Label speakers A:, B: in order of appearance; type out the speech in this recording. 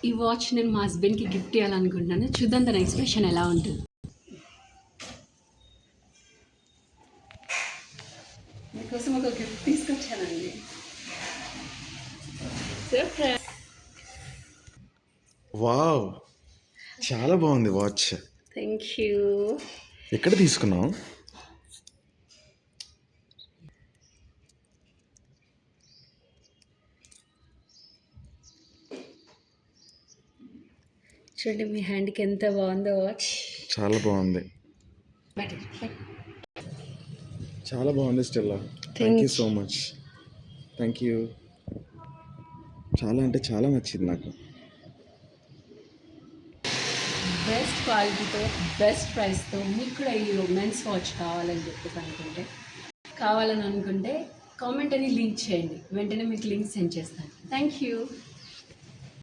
A: ఈ వాచ్ నేను మా హస్బెండ్కి గిఫ్ట్ ఇవ్వాలనుకుంటున్నాను. చూద్దాం తన ఎక్స్ప్రెషన్ ఎలా ఉంటుంది. మీకోసం ఒక గిఫ్ట్ తీసుకొచ్చానండి. సర్ప్రైజ్.
B: వావ్, చాలా బాగుంది వాచ్.
A: Thank you.
B: ఎక్కడ తీసుకున్నావు?
A: చూడండి మీ హ్యాండ్కి ఎంత బాగుందో వాచ్.
B: చాలా బాగుంది, చాలా బాగుంది Stella. Thank you so much. Thank you. చాలా అంటే చాలా నచ్చింది నాకు.
A: బెస్ట్ క్వాలిటీతో బెస్ట్ ప్రైస్తో మీకు కూడా ఈ మెన్స్ వాచ్ కావాలని అనుకుంటే కామెంట్ అని లింక్ చేయండి. వెంటనే మీకు లింక్ సెండ్ చేస్తాను. Thank you.